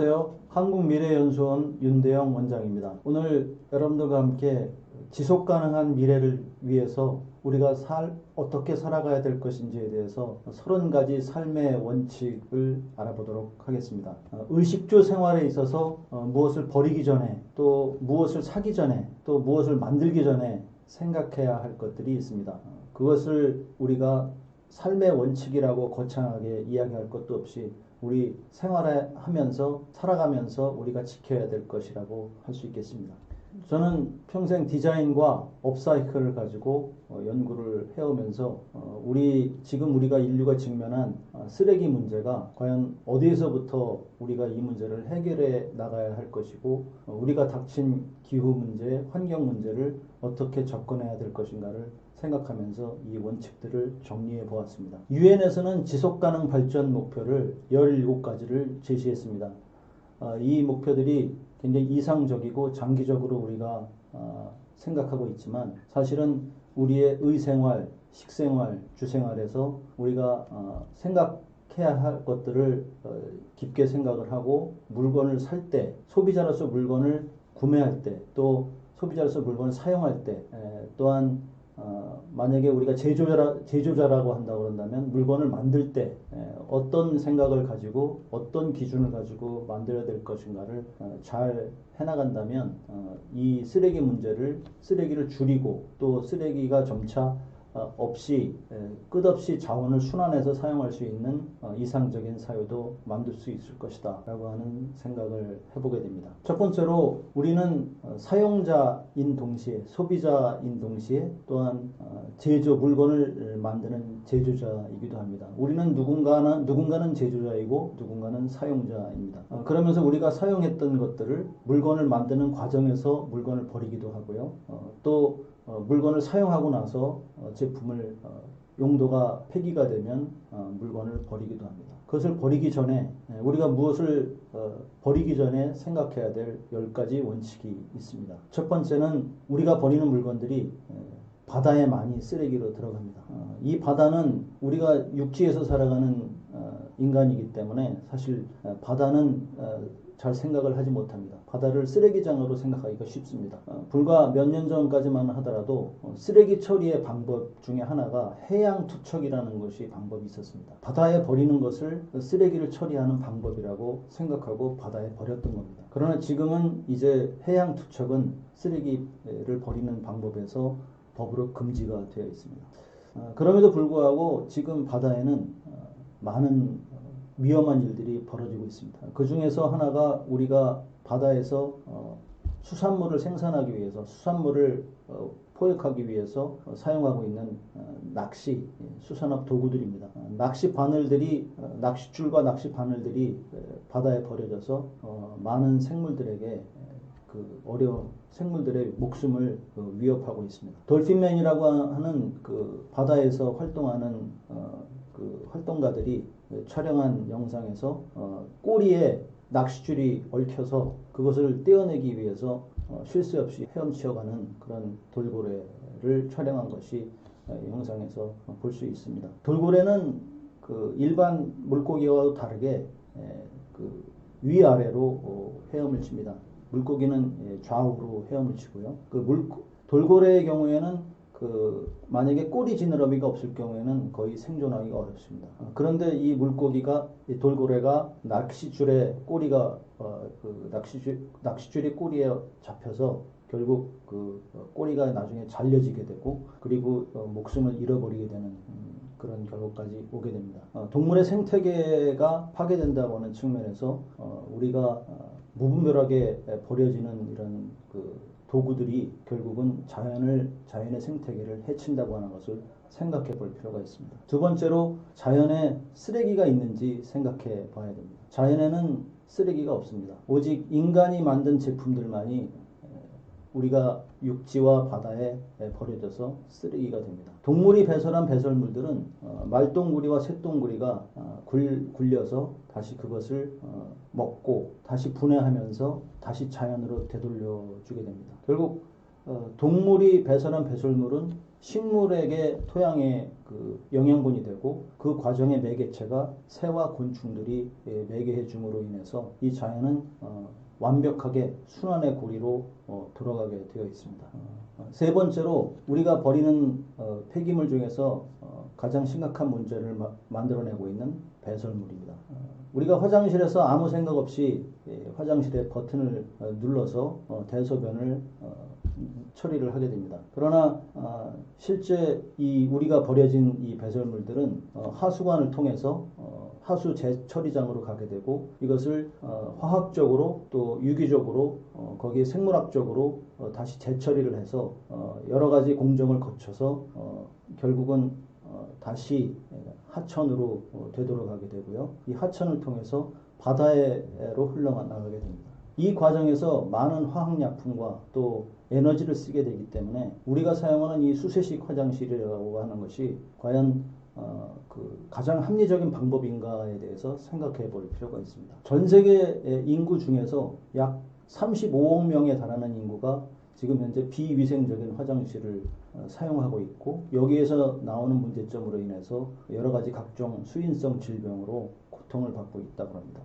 안녕하세요. 한국미래연수원 윤대영 원장입니다. 오늘 여러분들과 함께 지속가능한 미래를 위해서 우리가 어떻게 살아가야 될 것인지에 대해서 30가지 삶의 원칙을 알아보도록 하겠습니다. 의식주 생활에 있어서 무엇을 버리기 전에, 또 무엇을 사기 전에, 또 무엇을 만들기 전에 생각해야 할 것들이 있습니다. 그것을 우리가 삶의 원칙이라고 거창하게 이야기할 것도 없이 우리 생활하면서 살아가면서 우리가 지켜야 될 것이라고 할 수 있겠습니다. 저는 평생 디자인과 업사이클을 가지고 연구를 해오면서 지금 우리가 인류가 직면한 쓰레기 문제가 과연 어디에서부터 우리가 이 문제를 해결해 나가야 할 것이고 우리가 닥친 기후 문제, 환경 문제를 어떻게 접근해야 될 것인가를 생각하면서 이 원칙들을 정리해 보았습니다. 유엔에서는 지속가능 발전 목표를 17가지를 제시했습니다. 이 목표들이 굉장히 이상적이고 장기적으로 우리가 생각하고 있지만 사실은 우리의 의생활, 식생활, 주생활에서 우리가 생각해야 할 것들을 깊게 생각을 하고 물건을 살 때, 소비자로서 물건을 구매할 때, 또 소비자로서 물건을 사용할 때, 또한 만약에 우리가 제조자라고 한다고 그런다면 물건을 만들 때 어떤 생각을 가지고 어떤 기준을 가지고 만들어야 될 것인가를 잘 해나간다면 이 쓰레기를 줄이고 또 쓰레기가 점차 끝없이 자원을 순환해서 사용할 수 있는 이상적인 사회도 만들 수 있을 것이다 라고 하는 생각을 해보게 됩니다. 첫 번째로 우리는 사용자인 동시에 소비자인 동시에 또한 물건을 만드는 제조자이기도 합니다. 우리는 누군가는 제조자이고 누군가는 사용자입니다. 그러면서 우리가 사용했던 것들을 물건을 만드는 과정에서 물건을 버리기도 하고요. 또 물건을 사용하고 나서 제품을 용도가 폐기가 되면 물건을 버리기도 합니다. 그것을 버리기 전에 우리가 무엇을 버리기 전에 생각해야 될 10가지 원칙이 있습니다. 첫 번째는 우리가 버리는 물건들이 바다에 많이 쓰레기로 들어갑니다. 이 바다는 우리가 육지에서 살아가는 인간이기 때문에 사실 바다는 잘 생각을 하지 못합니다. 바다를 쓰레기장으로 생각하기가 쉽습니다. 불과 몇 년 전까지만 하더라도 쓰레기 처리의 방법 중에 하나가 해양 투척이라는 것이 방법이 있었습니다. 바다에 버리는 것을 쓰레기를 처리하는 방법이라고 생각하고 바다에 버렸던 겁니다. 그러나 지금은 이제 해양 투척은 쓰레기를 버리는 방법에서 법으로 금지가 되어 있습니다. 그럼에도 불구하고 지금 바다에는 많은 위험한 일들이 벌어지고 있습니다. 그 중에서 하나가 우리가 바다에서 수산물을 생산하기 위해서 수산물을 포획하기 위해서 사용하고 있는 수산업 도구들입니다. 낚싯줄과 낚시 바늘들이 바다에 버려져서 많은 생물들에게 생물들의 목숨을 위협하고 있습니다. 돌핀맨이라고 하는 바다에서 활동하는 활동가들이 촬영한 영상에서 꼬리에 낚싯줄이 얽혀서 그것을 떼어내기 위해서 쉴 새 없이 헤엄치어가는 그런 돌고래를 촬영한 것이 영상에서 볼 수 있습니다. 돌고래는 일반 물고기와 다르게 위아래로 헤엄을 칩니다. 물고기는 좌우로 헤엄을 치고요. 돌고래의 경우에는 만약에 꼬리 지느러미가 없을 경우에는 거의 생존하기가 어렵습니다. 그런데 이 돌고래가 낚싯줄이 꼬리에 잡혀서 결국 꼬리가 나중에 잘려지게 되고 그리고 목숨을 잃어버리게 되는 그런 결과까지 오게 됩니다. 동물의 생태계가 파괴된다고 하는 측면에서 우리가 무분별하게 버려지는 이런 도구들이 결국은 자연의 생태계를 해친다고 하는 것을 생각해 볼 필요가 있습니다. 두 번째로 자연에 쓰레기가 있는지 생각해 봐야 됩니다. 자연에는 쓰레기가 없습니다. 오직 인간이 만든 제품들만이 우리가 육지와 바다에 버려져서 쓰레기가 됩니다. 동물이 배설한 배설물들은 말똥구리와 새똥구리가 굴려서 다시 그것을 먹고 다시 분해하면서 다시 자연으로 되돌려주게 됩니다. 결국 동물이 배설한 배설물은 식물에게 토양에 그 영양분이 되고 그 과정의 매개체가 새와 곤충들이 매개해 줌으로 인해서 이 자연은 완벽하게 순환의 고리로 들어가게 되어 있습니다. 세 번째로 우리가 버리는 폐기물 중에서 가장 심각한 문제를 만들어내고 있는 배설물입니다. 우리가 화장실에서 아무 생각 없이 화장실의 버튼을 눌러서 대소변을 처리를 하게 됩니다. 그러나 실제 우리가 버려진 이 배설물들은 하수관을 통해서 하수 재처리장으로 가게 되고 이것을 화학적으로 또 유기적으로 거기에 생물학적으로 다시 재처리를 해서 여러 가지 공정을 거쳐서 결국은 다시 하천으로 되돌아가게 되고요. 이 하천을 통해서 바다로 흘러나가게 됩니다. 이 과정에서 많은 화학약품과 또 에너지를 쓰게 되기 때문에 우리가 사용하는 이 수세식 화장실이라고 하는 것이 과연 가장 합리적인 방법인가에 대해서 생각해 볼 필요가 있습니다. 전 세계 인구 중에서 약 35억 명에 달하는 인구가 지금 현재 비위생적인 화장실을 사용하고 있고 여기에서 나오는 문제점으로 인해서 여러 가지 각종 수인성 질병으로 고통을 받고 있다고 합니다.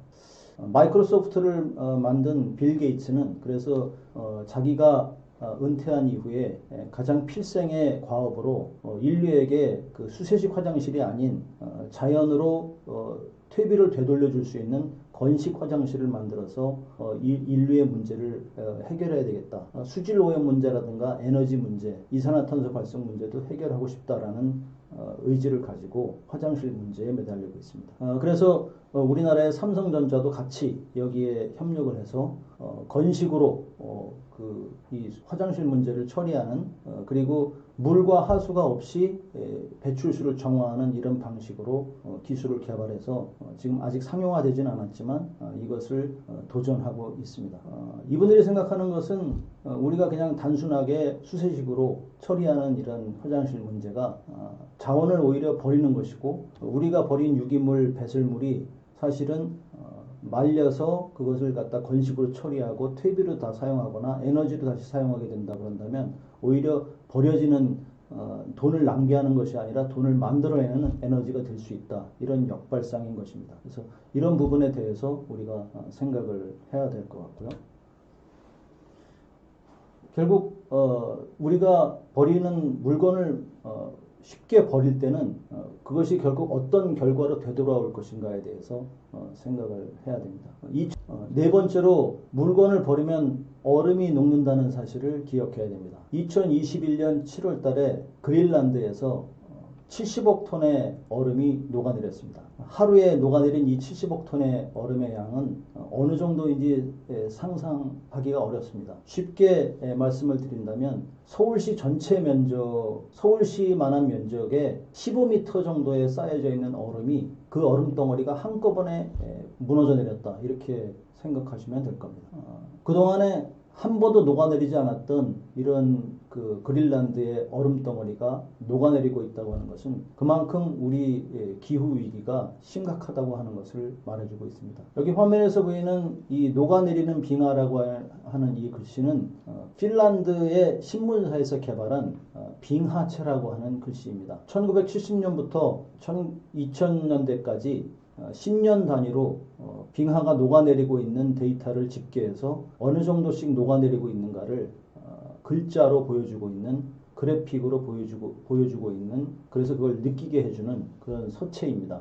마이크로소프트를 만든 빌 게이츠는 그래서 자기가 은퇴한 이후에 가장 필생의 과업으로 인류에게 그 수세식 화장실이 아닌 자연으로 퇴비를 되돌려 줄 수 있는 건식 화장실을 만들어서 인류의 문제를 해결해야 되겠다. 수질 오염 문제라든가 에너지 문제, 이산화탄소 발생 문제도 해결하고 싶다라는 의지를 가지고 화장실 문제에 매달리고 있습니다. 그래서 우리나라의 삼성전자도 같이 여기에 협력을 해서 건식으로 이 화장실 문제를 처리하는 그리고 물과 하수가 없이 배출수를 정화하는 이런 방식으로 기술을 개발해서 지금 아직 상용화되지는 않았지만 이것을 도전하고 있습니다. 이분들이 생각하는 것은 우리가 그냥 단순하게 수세식으로 처리하는 이런 화장실 문제가 자원을 오히려 버리는 것이고 우리가 버린 유기물 배설물이 사실은 말려서 그것을 갖다 건식으로 처리하고 퇴비로 다 사용하거나 에너지로 다시 사용하게 된다 그런다면 오히려 버려지는 돈을 낭비하는 것이 아니라 돈을 만들어내는 에너지가 될 수 있다. 이런 역발상인 것입니다. 그래서 이런 부분에 대해서 우리가 생각을 해야 될 것 같고요. 결국 우리가 버리는 물건을 쉽게 버릴 때는 그것이 결국 어떤 결과로 되돌아올 것인가에 대해서 생각을 해야 됩니다. 네 번째로 물건을 버리면 얼음이 녹는다는 사실을 기억해야 됩니다. 2021년 7월 달에 그린란드에서 70억 톤의 얼음이 녹아내렸습니다. 하루에 녹아내린 이 70억 톤의 얼음의 양은 어느 정도인지 상상하기가 어렵습니다. 쉽게 말씀을 드린다면 서울시 전체 면적, 서울시만한 면적에 15m 정도에 쌓여져 있는 얼음이 그 얼음 덩어리가 한꺼번에 무너져 내렸다. 이렇게 생각하시면 될 겁니다. 그동안에 한 번도 녹아내리지 않았던 이런 그 그린란드의 얼음 덩어리가 녹아내리고 있다고 하는 것은 그만큼 우리 기후 위기가 심각하다고 하는 것을 말해주고 있습니다. 여기 화면에서 보이는 이 녹아내리는 빙하라고 하는 이 글씨는 핀란드의 신문사에서 개발한 빙하체라고 하는 글씨입니다. 1970년부터 2000년대까지 10년 단위로 빙하가 녹아내리고 있는 데이터를 집계해서 어느 정도씩 녹아내리고 있는가를 글자로 보여주고 있는 그래픽으로 보여주고 있는 그래서 그걸 느끼게 해주는 그런 서체입니다.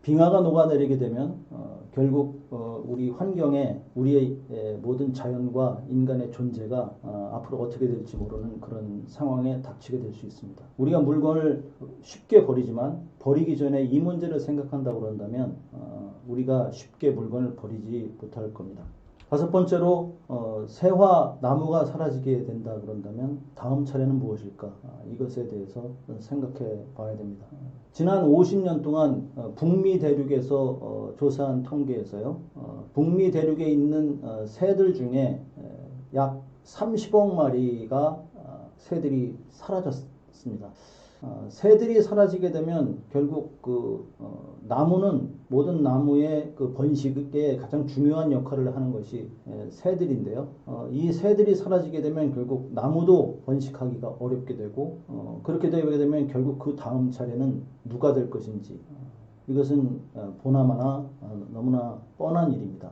빙하가 녹아내리게 되면 결국 우리 환경에 우리의 모든 자연과 인간의 존재가 앞으로 어떻게 될지 모르는 그런 상황에 닥치게 될 수 있습니다. 우리가 물건을 쉽게 버리지만 버리기 전에 이 문제를 생각한다고 그런다면 우리가 쉽게 물건을 버리지 못할 겁니다. 다섯 번째로 새와 나무가 사라지게 된다 그런다면 다음 차례는 무엇일까? 이것에 대해서 생각해 봐야 됩니다. 지난 50년 동안 북미 대륙에서 조사한 통계에서요. 북미 대륙에 있는 새들 중에 약 30억 마리가 새들이 사라졌습니다. 새들이 사라지게 되면 결국 나무는 모든 나무의 그 번식에 가장 중요한 역할을 하는 것이 새들인데요. 이 새들이 사라지게 되면 결국 나무도 번식하기가 어렵게 되고 그렇게 되게 되면 결국 그 다음 차례는 누가 될 것인지 이것은 보나마나 너무나 뻔한 일입니다.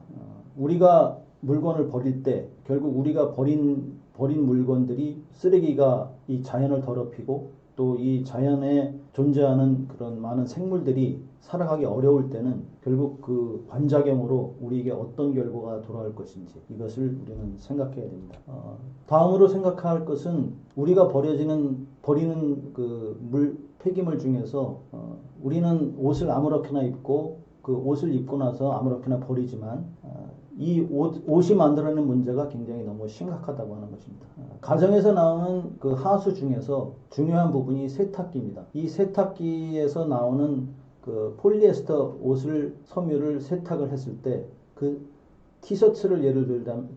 우리가 물건을 버릴 때 결국 우리가 버린 물건들이 쓰레기가 이 자연을 더럽히고 또 이 자연에 존재하는 그런 많은 생물들이 살아가기 어려울 때는 결국 그 반작용으로 우리에게 어떤 결과가 돌아올 것인지 이것을 우리는 생각해야 됩니다. 다음으로 생각할 것은 우리가 버리는 그 폐기물 중에서 우리는 옷을 아무렇게나 입고 그 옷을 입고 나서 아무렇게나 버리지만 이 옷이 만들어내는 문제가 굉장히 너무 심각하다고 하는 것입니다. 가정에서 나오는 그 하수 중에서 중요한 부분이 세탁기입니다. 이 세탁기에서 나오는 그 폴리에스터 섬유를 세탁을 했을 때 그 티셔츠를 예를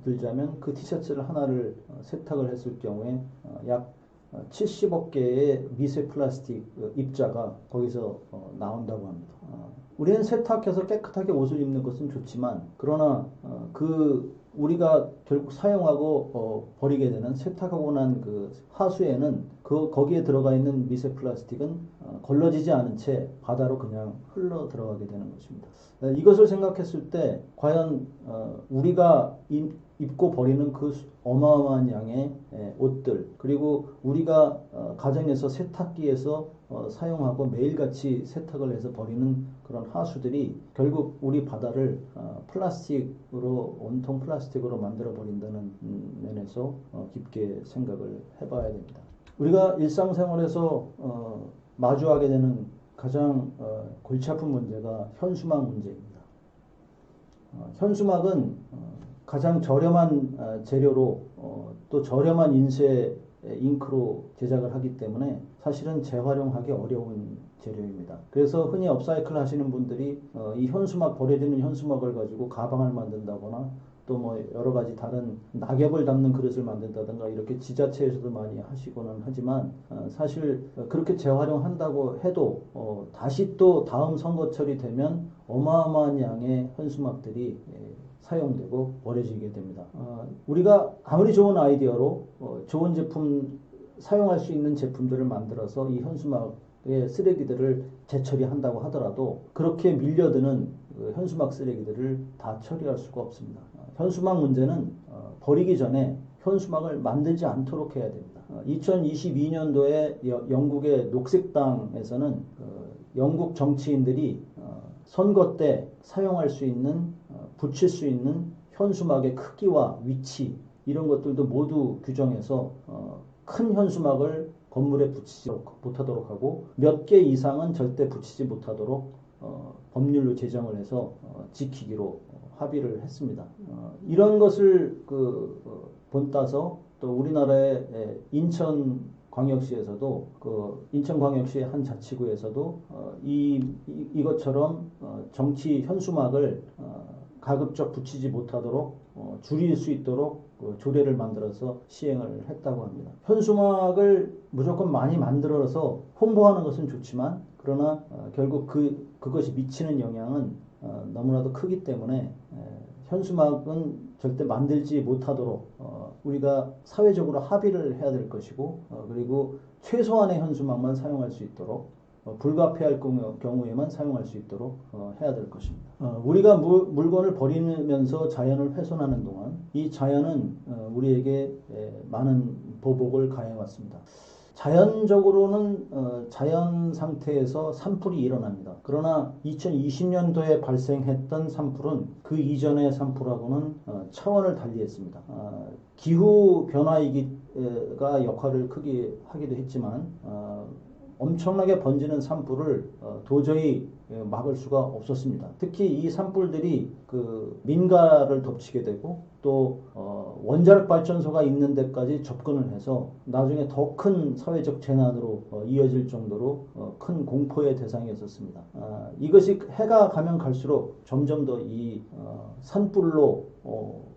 들자면 그 티셔츠를 하나를 세탁을 했을 경우에 약 70억 개의 미세 플라스틱 입자가 거기서 나온다고 합니다. 우리는 세탁해서 깨끗하게 옷을 입는 것은 좋지만 그러나 우리가 결국 사용하고 버리게 되는 세탁하고 난 그 하수에는 거기에 들어가 있는 미세 플라스틱은 걸러지지 않은 채 바다로 그냥 흘러 들어가게 되는 것입니다. 이것을 생각했을 때 과연 우리가 입고 버리는 그 어마어마한 양의 옷들 그리고 우리가 가정에서 세탁기에서 사용하고 매일같이 세탁을 해서 버리는 그런 하수들이 결국 우리 바다를 온통 플라스틱으로 만들어 버린다는 면에서 깊게 생각을 해봐야 됩니다. 우리가 일상생활에서 마주하게 되는 가장 골치 아픈 문제가 현수막 문제입니다. 현수막은 가장 저렴한 재료로 또 저렴한 인쇄 잉크로 제작을 하기 때문에 사실은 재활용하기 어려운 재료입니다. 그래서 흔히 업사이클 하시는 분들이 이 버려지는 현수막을 가지고 가방을 만든다거나 또 뭐 여러 가지 다른 낙엽을 담는 그릇을 만든다든가 이렇게 지자체에서도 많이 하시고는 하지만 사실 그렇게 재활용한다고 해도 다시 또 다음 선거철이 되면 어마어마한 양의 현수막들이 사용되고 버려지게 됩니다. 우리가 아무리 좋은 아이디어로 좋은 제품 사용할 수 있는 제품들을 만들어서 이 현수막의 쓰레기들을 재처리한다고 하더라도 그렇게 밀려드는 현수막 쓰레기들을 다 처리할 수가 없습니다. 현수막 문제는 버리기 전에 현수막을 만들지 않도록 해야 됩니다. 2022년도에 영국의 녹색당에서는 영국 정치인들이 선거 때 사용할 수 있는 붙일 수 있는 현수막의 크기와 위치 이런 것들도 모두 규정해서 큰 현수막을 건물에 붙이지 못하도록 하고 몇 개 이상은 절대 붙이지 못하도록 법률로 제정을 해서 지키기로 합의를 했습니다. 이런 것을 본따서 또 우리나라의 인천광역시에서도 인천광역시의 한 자치구에서도 이것처럼 정치 현수막을 가급적 붙이지 못하도록 줄일 수 있도록 조례를 만들어서 시행을 했다고 합니다. 현수막을 무조건 많이 만들어서 홍보하는 것은 좋지만 그러나 결국 그것이 미치는 영향은 너무나도 크기 때문에 현수막은 절대 만들지 못하도록 우리가 사회적으로 합의를 해야 될 것이고 그리고 최소한의 현수막만 사용할 수 있도록 불가피할 경우에만 사용할 수 있도록 해야 될 것입니다. 우리가 물건을 버리면서 자연을 훼손하는 동안 이 자연은 우리에게 많은 보복을 가해왔습니다. 자연적으로는 자연 상태에서 산불이 일어납니다. 그러나 2020년도에 발생했던 산불은 그 이전의 산불하고는 차원을 달리했습니다. 기후 변화가 역할을 크게 하기도 했지만 엄청나게 번지는 산불을 도저히 막을 수가 없었습니다. 특히 이 산불들이 민가를 덮치게 되고 또 원자력 발전소가 있는 데까지 접근을 해서 나중에 더 큰 사회적 재난으로 이어질 정도로 큰 공포의 대상이었습니다. 이것이 해가 가면 갈수록 점점 더 이 산불로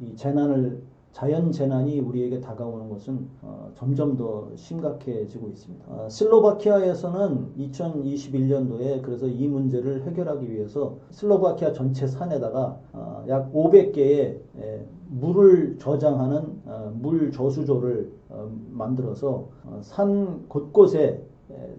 이 재난을 자연 재난이 우리에게 다가오는 것은 점점 더 심각해지고 있습니다. 슬로바키아에서는 2021년도에 그래서 이 문제를 해결하기 위해서 슬로바키아 전체 산에다가 약 500개의 물을 저장하는 물 저수조를 만들어서 산 곳곳에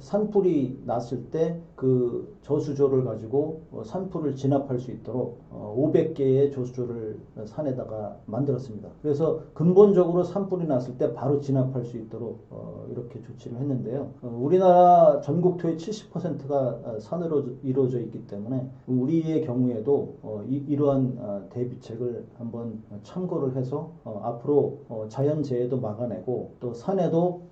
산불이 났을 때 그 저수조를 가지고 산불을 진압할 수 있도록 500개의 저수조를 산에다가 만들었습니다. 그래서 근본적으로 산불이 났을 때 바로 진압할 수 있도록 이렇게 조치를 했는데요. 우리나라 전국 토의 70%가 산으로 이루어져 있기 때문에 우리의 경우에도 이러한 대비책을 한번 참고를 해서 앞으로 자연재해도 막아내고 또 산에도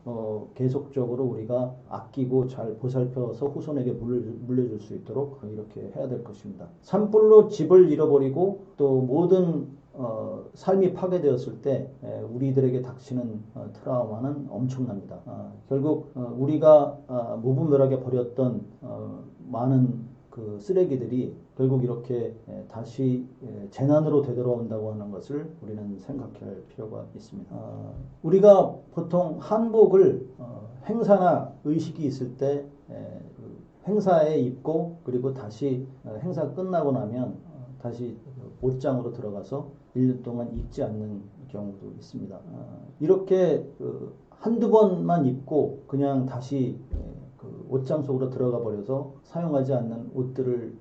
계속적으로 우리가 아끼고 잘 보살펴서 후손에게 물려줄 수 있도록 이렇게 해야 될 것입니다. 산불로 집을 잃어버리고 또 모든 삶이 파괴되었을 때 우리들에게 닥치는 트라우마는 엄청납니다. 결국 우리가 무분별하게 버렸던 많은 그 쓰레기들이 결국 이렇게 다시 재난으로 되돌아온다고 하는 것을 우리는 생각할 필요가 있습니다. 우리가 보통 한복을 행사나 의식이 있을 때 행사에 입고 그리고 다시 행사 끝나고 나면 다시 옷장으로 들어가서 1년 동안 입지 않는 경우도 있습니다. 이렇게 한두 번만 입고 그냥 다시 그 옷장 속으로 들어가 버려서 사용하지 않는 옷들을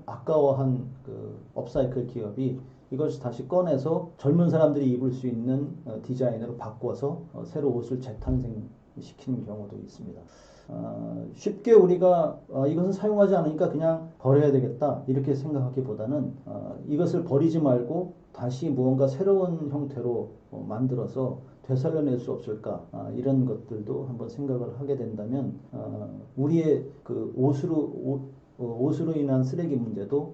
아까워한 그 업사이클 기업이 이것을 다시 꺼내서 젊은 사람들이 입을 수 있는 디자인으로 바꿔서 새로 옷을 재탄생시키는 경우도 있습니다. 쉽게 우리가 이것은 사용하지 않으니까 그냥 버려야 되겠다 이렇게 생각하기보다는 이것을 버리지 말고 다시 무언가 새로운 형태로 만들어서 되살려낼 수 없을까 이런 것들도 한번 생각을 하게 된다면 우리의 그 옷으로 인한 쓰레기 문제도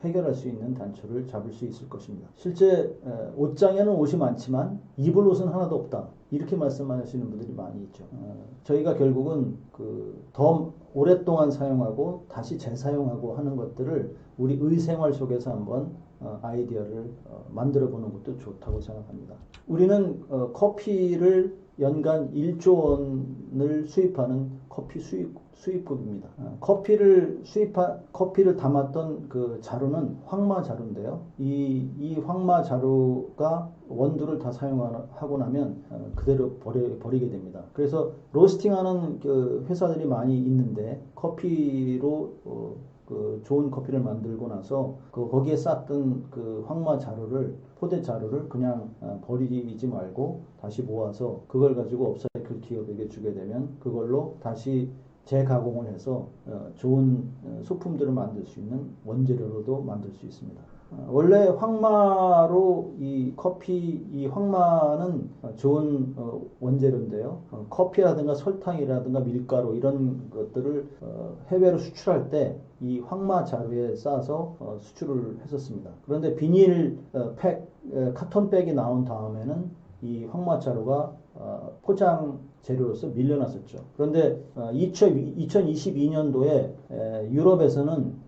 해결할 수 있는 단초를 잡을 수 있을 것입니다. 실제 옷장에는 옷이 많지만 입을 옷은 하나도 없다 이렇게 말씀하시는 분들이 많이 있죠. 저희가 결국은 더 오랫동안 사용하고 다시 재사용하고 하는 것들을 우리 의생활 속에서 한번 아이디어를 만들어 보는 것도 좋다고 생각합니다. 우리는 커피를 연간 1조 원을 수입하는 커피 수입국입니다. 커피를 담았던 그 자루는 황마 자루인데요. 이 황마 자루가 원두를 다 사용하고 나면 그대로 버리게 됩니다. 그래서 로스팅하는 그 회사들이 많이 있는데 커피로 좋은 커피를 만들고 나서 거기에 쌌던 그 황마 자루를 포대 자루를 그냥 버리지 말고 다시 모아서 그걸 가지고 업사이클 기업에게 주게 되면 그걸로 다시 재가공을 해서 좋은 소품들을 만들 수 있는 원재료로도 만들 수 있습니다. 원래 황마로 이 황마는 좋은 원재료인데요. 커피라든가 설탕이라든가 밀가루 이런 것들을 해외로 수출할 때 이 황마 자루에 싸서 수출을 했었습니다. 그런데 비닐 카톤백이 나온 다음에는 이 황마 자루가 포장 재료로서 밀려났었죠. 그런데 2022년도에 유럽에서는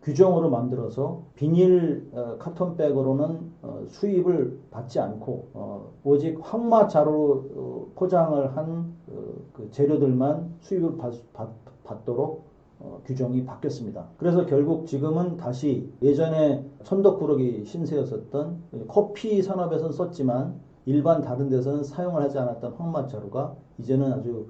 규정으로 만들어서 비닐 카톤백으로는 수입을 받지 않고 오직 황마 자루로 포장을 한 그 재료들만 수입을 받도록 규정이 바뀌었습니다. 그래서 결국 지금은 다시 예전에 천덕꾸러기 신세였었던 커피 산업에서는 썼지만 일반 다른 데서는 사용을 하지 않았던 황마 자루가 이제는 아주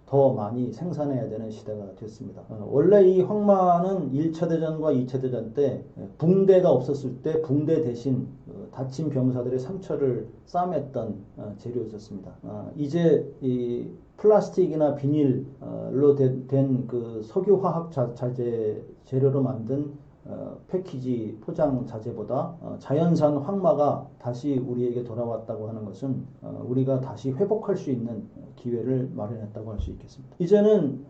더 많이 생산해야 되는 시대가 됐습니다. 원래 이 황마는 1차 대전과 2차 대전 때 붕대가 없었을 때 붕대 대신 다친 병사들의 상처를 싸맸던 재료였었습니다. 이제 이 플라스틱이나 비닐로 된 그 석유화학 자재 재료로 만든 패키지 포장 자재보다 자연산 황마가 다시 우리에게 돌아왔다고 하는 것은 우리가 다시 회복할 수 있는 기회를 마련했다고 할 수 있겠습니다. 이제는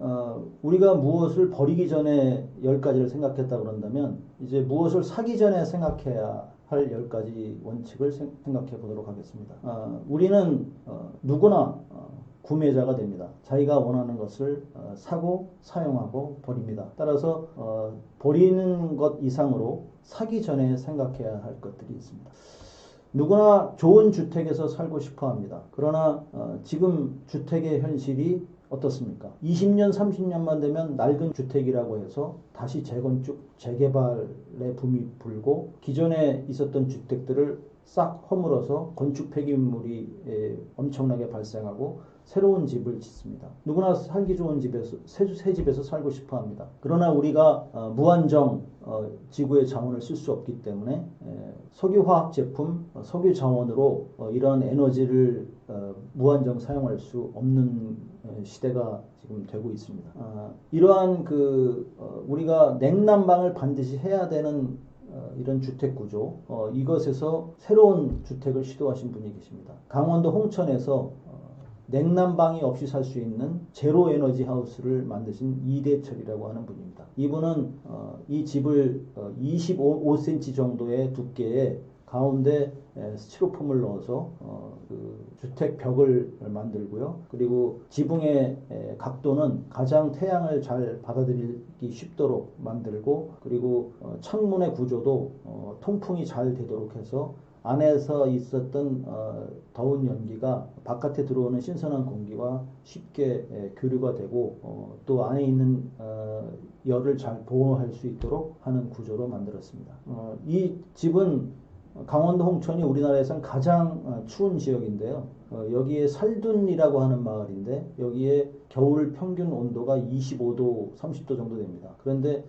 우리가 무엇을 버리기 전에 10가지를 생각했다 그런다면 이제 무엇을 사기 전에 생각해야 할 10가지 원칙을 생각해 보도록 하겠습니다. 우리는 누구나 구매자가 됩니다. 자기가 원하는 것을 사고 사용하고 버립니다. 따라서 버리는 것 이상으로 사기 전에 생각해야 할 것들이 있습니다. 누구나 좋은 주택에서 살고 싶어 합니다. 그러나 지금 주택의 현실이 어떻습니까? 20년, 30년만 되면 낡은 주택이라고 해서 다시 재건축, 재개발의 붐이 불고 기존에 있었던 주택들을 싹 허물어서 건축 폐기물이 엄청나게 발생하고 새로운 집을 짓습니다. 누구나 살기 좋은 집에서 새 집에서 살고 싶어 합니다. 그러나 우리가 무한정 지구의 자원을 쓸 수 없기 때문에 석유화학 제품, 석유 자원으로 이러한 에너지를 무한정 사용할 수 없는 시대가 지금 되고 있습니다. 이러한 우리가 냉난방을 반드시 해야 되는 이런 주택 구조, 이것에서 새로운 주택을 시도하신 분이 계십니다. 강원도 홍천에서 냉난방이 없이 살 수 있는 제로 에너지 하우스를 만드신 이대철이라고 하는 분입니다. 이분은 이 집을 25cm 정도의 두께에 가운데 스티로폼을 넣어서 주택 벽을 만들고요. 그리고 지붕의 각도는 가장 태양을 잘 받아들이기 쉽도록 만들고, 그리고 창문의 구조도 통풍이 잘 되도록 해서 안에서 있었던 더운 연기가 바깥에 들어오는 신선한 공기와 쉽게 교류가 되고 또 안에 있는 열을 잘 보호할 수 있도록 하는 구조로 만들었습니다. 이 집은 강원도 홍천이 우리나라에선 가장 추운 지역인데요. 여기에 살둔이라고 하는 마을인데 여기에 겨울 평균 온도가 25도, 30도 정도 됩니다. 그런데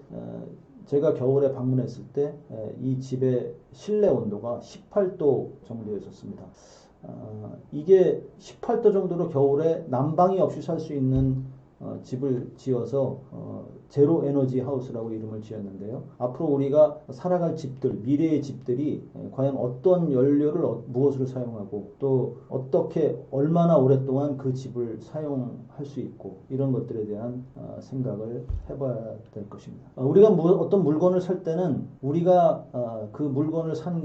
제가 겨울에 방문했을 때 이 집의 실내 온도가 18도 정도였었습니다. 이게 18도 정도로 겨울에 난방이 없이 살 수 있는 집을 지어서 제로 에너지 하우스라고 이름을 지었는데요. 앞으로 우리가 살아갈 집들, 미래의 집들이 과연 어떤 연료를 무엇을 사용하고 또 어떻게 얼마나 오랫동안 그 집을 사용할 수 있고 이런 것들에 대한 생각을 해봐야 될 것입니다. 우리가 어떤 물건을 살 때는 우리가 그 물건을 산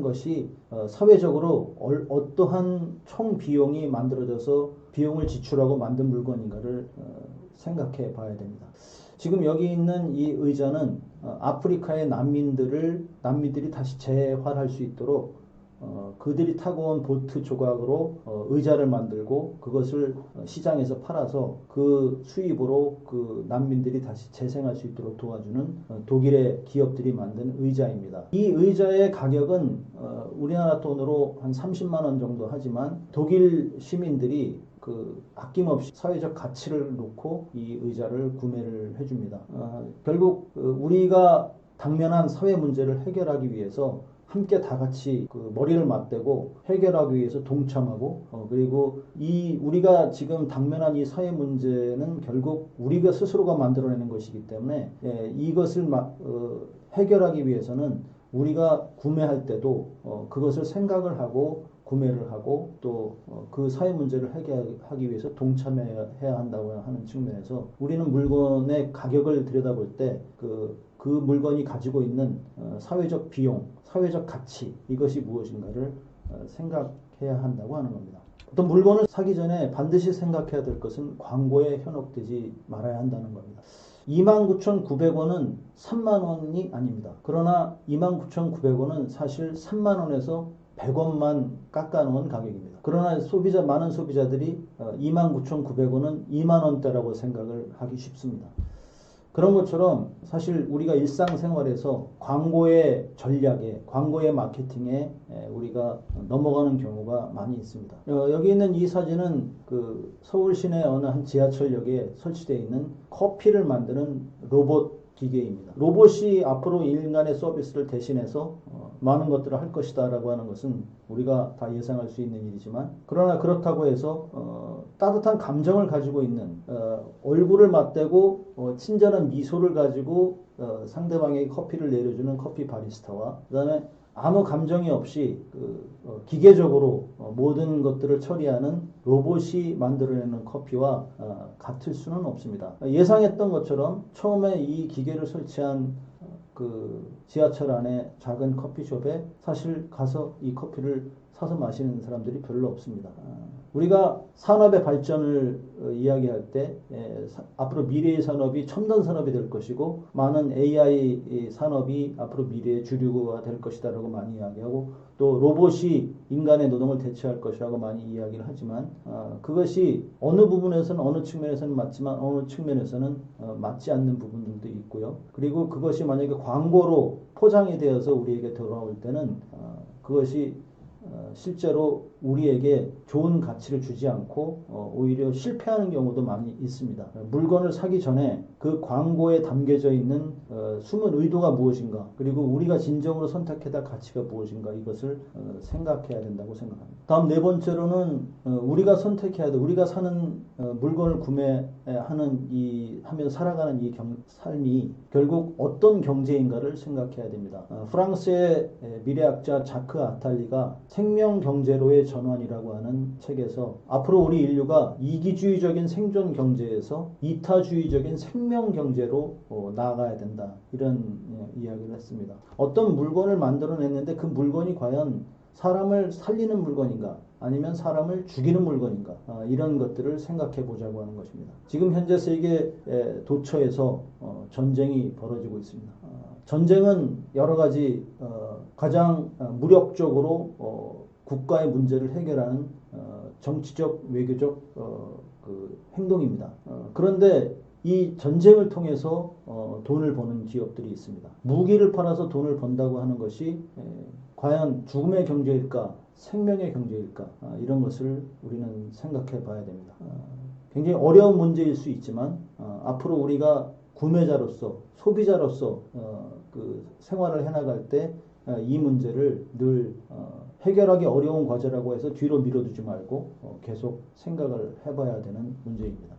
것이 사회적으로 어떠한 총 비용이 만들어져서 비용을 지출하고 만든 물건인가를 생각해 봐야 됩니다. 지금 여기 있는 이 의자는 아프리카의 난민들이 다시 재활할 수 있도록 그들이 타고 온 보트 조각으로 의자를 만들고 그것을 시장에서 팔아서 그 수입으로 그 난민들이 다시 재생할 수 있도록 도와주는 독일의 기업들이 만든 의자입니다. 이 의자의 가격은 우리나라 돈으로 한 30만 원 정도 하지만 독일 시민들이 아낌없이 사회적 가치를 놓고 이 의자를 구매를 해줍니다. 결국 우리가 당면한 사회 문제를 해결하기 위해서 함께 다 같이 머리를 맞대고 해결하기 위해서 동참하고 그리고 우리가 지금 당면한 이 사회 문제는 결국 우리가 스스로가 만들어내는 것이기 때문에 이것을 해결하기 위해서는 우리가 구매할 때도 그것을 생각을 하고 구매를 하고 또 그 사회 문제를 해결하기 위해서 동참해야 한다고 하는 측면에서 우리는 물건의 가격을 들여다볼 때 그 물건이 가지고 있는 사회적 비용, 사회적 가치 이것이 무엇인가를 생각해야 한다고 하는 겁니다. 어떤 물건을 사기 전에 반드시 생각해야 될 것은 광고에 현혹되지 말아야 한다는 겁니다. 29,900원은 3만 원이 아닙니다. 그러나 29,900원은 사실 3만 원에서 100원만 깎아놓은 가격입니다. 그러나 많은 소비자들이 29,900원은 2만 원대라고 생각을 하기 쉽습니다. 그런 것처럼 사실 우리가 일상생활에서 광고의 전략에, 광고의 마케팅에 우리가 넘어가는 경우가 많이 있습니다. 여기 있는 이 사진은 서울 시내 어느 한 지하철역에 설치되어 있는 커피를 만드는 로봇 기계입니다. 로봇이 앞으로 인간의 서비스를 대신해서 많은 것들을 할 것이다 라고 하는 것은 우리가 다 예상할 수 있는 일이지만 그러나 그렇다고 해서 따뜻한 감정을 가지고 있는 얼굴을 맞대고 친절한 미소를 가지고 상대방에게 커피를 내려주는 커피 바리스타와 그 다음에 아무 감정이 없이 기계적으로 모든 것들을 처리하는 로봇이 만들어내는 커피와 같을 수는 없습니다. 예상했던 것처럼 처음에 이 기계를 설치한 지하철 안에 작은 커피숍에 사실 가서 이 커피를 사서 마시는 사람들이 별로 없습니다. 우리가 산업의 발전을 이야기할 때 앞으로 미래의 산업이 첨단 산업이 될 것이고 많은 AI 산업이 앞으로 미래의 주류가 될 것이다 라고 많이 이야기하고 또 로봇이 인간의 노동을 대체할 것이라고 많이 이야기를 하지만 그것이 어느 부분에서는 어느 측면에서는 맞지만 어느 측면에서는 맞지 않는 부분들도 있고요. 그리고 그것이 만약에 광고로 포장이 되어서 우리에게 돌아올 때는 그것이 실제로 우리에게 좋은 가치를 주지 않고 오히려 실패하는 경우도 많이 있습니다. 물건을 사기 전에 그 광고에 담겨져 있는 숨은 의도가 무엇인가, 그리고 우리가 진정으로 선택해야 할 가치가 무엇인가, 이것을 생각해야 된다고 생각합니다. 다음 네 번째로는 우리가 선택해야 돼. 우리가 사는 물건을 구매하는 하며 살아가는 이 삶이 결국 어떤 경제인가를 생각해야 됩니다. 프랑스의 미래학자 자크 아탈리가 생명 경제로의 전환이라고 하는 책에서 앞으로 우리 인류가 이기주의적인 생존 경제에서 이타주의적인 생명 경제로 나아가야 된다, 이런 이야기를 했습니다. 어떤 물건을 만들어냈는데 그 물건이 과연 사람을 살리는 물건인가, 아니면 사람을 죽이는 물건인가, 이런 것들을 생각해 보자고 하는 것입니다. 지금 현재 세계 도처에서 전쟁이 벌어지고 있습니다. 전쟁은 여러 가지 가장 무력적으로 국가의 문제를 해결하는 정치적, 외교적 그 행동입니다. 그런데 이 전쟁을 통해서 돈을 버는 기업들이 있습니다. 무기를 팔아서 돈을 번다고 하는 것이 과연 죽음의 경제일까, 생명의 경제일까, 이런 것을 우리는 생각해 봐야 됩니다. 굉장히 어려운 문제일 수 있지만 앞으로 우리가 구매자로서, 소비자로서 그 생활을 해나갈 때 이 문제를 늘 해결하기 어려운 과제라고 해서 뒤로 미뤄두지 말고 계속 생각을 해봐야 되는 문제입니다.